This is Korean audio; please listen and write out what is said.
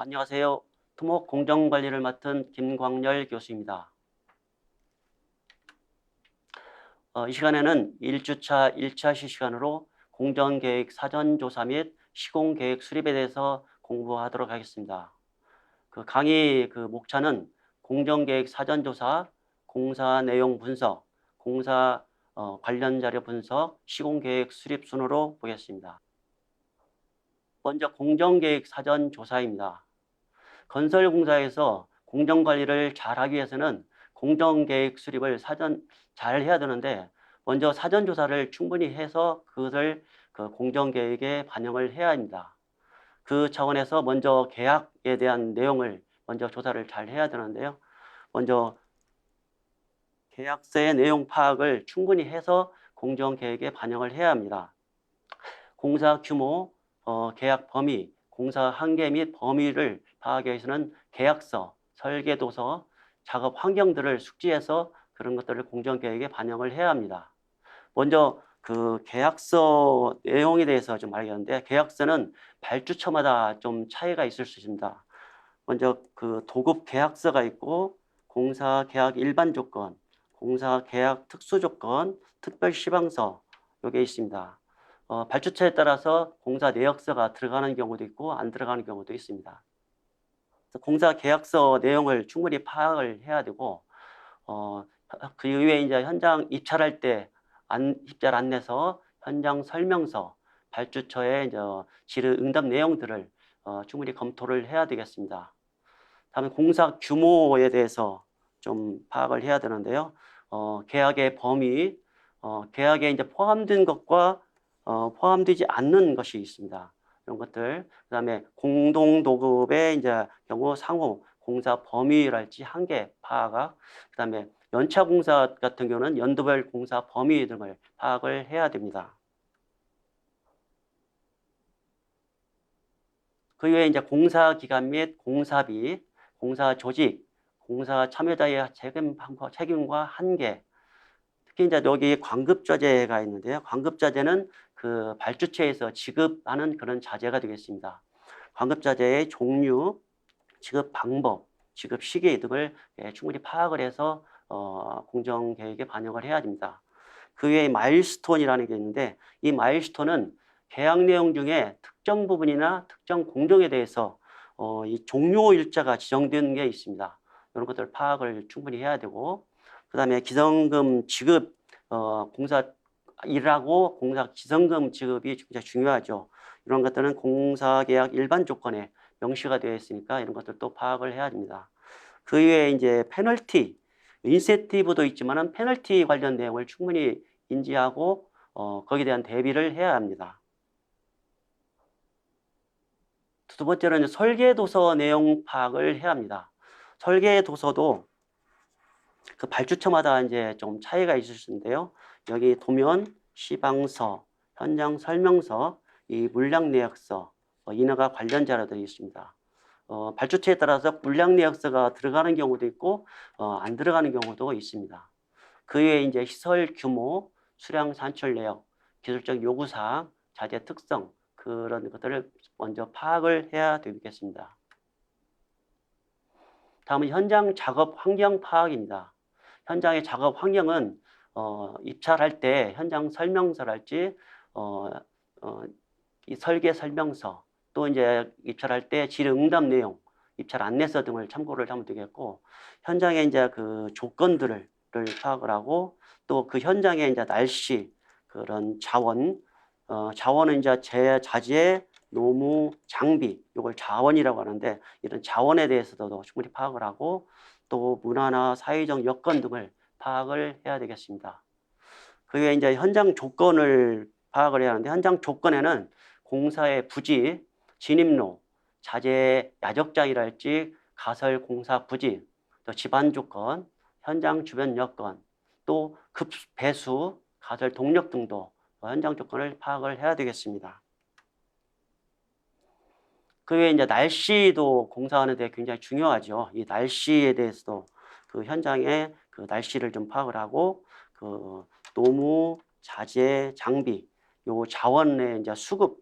안녕하세요. 토목 공정관리를 맡은 김광열 교수입니다. 이 시간에는 1주차 1차 실시간으로 공정계획 사전조사 및 시공계획 수립에 대해서 공부하도록 하겠습니다. 그 강의 목차는 공정계획 사전조사, 공사 내용 분석, 공사 관련 자료 분석, 시공계획 수립 순으로 보겠습니다. 먼저 공정계획 사전조사입니다. 건설공사에서 공정관리를 잘하기 위해서는 공정계획 수립을 사전 잘 해야 되는데 먼저 사전조사를 충분히 해서 그것을 공정계획에 반영을 해야 합니다. 그 차원에서 먼저 계약에 대한 내용을 먼저 조사를 잘 해야 되는데요. 먼저 계약서의 내용 파악을 충분히 해서 공정계획에 반영을 해야 합니다. 공사 규모, 계약 범위, 공사 한계 및 범위를 파악하기 위해서는 계약서, 설계도서, 작업 환경들을 숙지해서 그런 것들을 공정계획에 반영을 해야 합니다. 먼저 그 계약서 내용에 대해서 좀 알겠는데 계약서는 발주처마다 좀 차이가 있을 수 있습니다. 먼저 그 도급 계약서가 있고 공사 계약 일반 조건, 공사 계약 특수 조건, 특별 시방서 이게 있습니다. 발주처에 따라서 공사 내역서가 들어가는 경우도 있고 안 들어가는 경우도 있습니다. 공사 계약서 내용을 충분히 파악을 해야 되고 그 이후에 이제 현장 입찰할 때 입찰 안내서, 현장 설명서, 발주처의 이제 질의 응답 내용들을 충분히 검토를 해야 되겠습니다. 다음에 공사 규모에 대해서 좀 파악을 해야 되는데요. 계약의 범위, 계약에 이제 포함된 것과 포함되지 않는 것이 있습니다. 이런 것들. 그다음에 공동 도급의 이제 경우 상호 공사 범위랄지 한계 파악. 그다음에 연차 공사 같은 경우는 연도별 공사 범위 등을 파악을 해야 됩니다. 그 외에 이제 공사 기간 및 공사비, 공사 조직, 공사 참여자의 책임과 한계. 특히 이제 여기 관급자재가 있는데요. 관급자재는 그 발주처에서 지급하는 그런 자재가 되겠습니다. 관급자재의 종류, 지급 방법, 지급 시기 등을 충분히 파악을 해서 공정계획에 반영을 해야 됩니다. 그 외에 마일스톤이라는 게 있는데 이 마일스톤은 계약 내용 중에 특정 부분이나 특정 공정에 대해서 이 종료 일자가 지정된 게 있습니다. 이런 것들 파악을 충분히 해야 되고 그다음에 기성금 지급 공사 일하고 공사 기성금 지급이 굉장히 중요하죠. 이런 것들은 공사계약 일반 조건에 명시가 되어 있으니까 이런 것들도 파악을 해야 됩니다. 그 외에 이제 페널티, 인센티브도 있지만은 페널티 관련 내용을 충분히 인지하고 거기에 대한 대비를 해야 합니다. 두 번째로는 설계도서 내용 파악을 해야 합니다. 설계도서도 그 발주처마다 이제 좀 차이가 있을 수 있는데요. 여기 도면, 시방서, 현장 설명서, 이 물량 내역서, 인허가 관련 자료들이 있습니다. 발주처에 따라서 물량 내역서가 들어가는 경우도 있고 안 들어가는 경우도 있습니다. 그 외에 이제 시설 규모, 수량 산출 내역, 기술적 요구사항, 자재 특성 그런 것들을 먼저 파악을 해야 되겠습니다. 다음은 현장 작업 환경 파악입니다. 현장의 작업 환경은 입찰할 때 현장 설명서랄지 이 설계 설명서 또 이제 입찰할 때 질의응답 내용, 입찰 안내서 등을 참고를 하면 되겠고 현장의 이제 그 조건들을 파악을 하고 또 그 현장의 이제 날씨 그런 자원은 이제 자재, 노무, 장비 이걸 자원이라고 하는데 이런 자원에 대해서도 충분히 파악을 하고 또 문화나 사회적 여건 등을 파악을 해야 되겠습니다. 그 외에 이제 현장 조건을 파악을 해야 하는데 현장 조건에는 공사의 부지, 진입로, 자재 야적장이랄지 가설 공사 부지, 또 집안 조건, 현장 주변 여건, 또 급 배수, 가설 동력 등도 현장 조건을 파악을 해야 되겠습니다. 그 외에 이제 날씨도 공사하는데 굉장히 중요하죠. 이 날씨에 대해서도 그 현장의 그 날씨를 좀 파악을 하고 그 노무, 자재, 장비, 요 자원의 이제 수급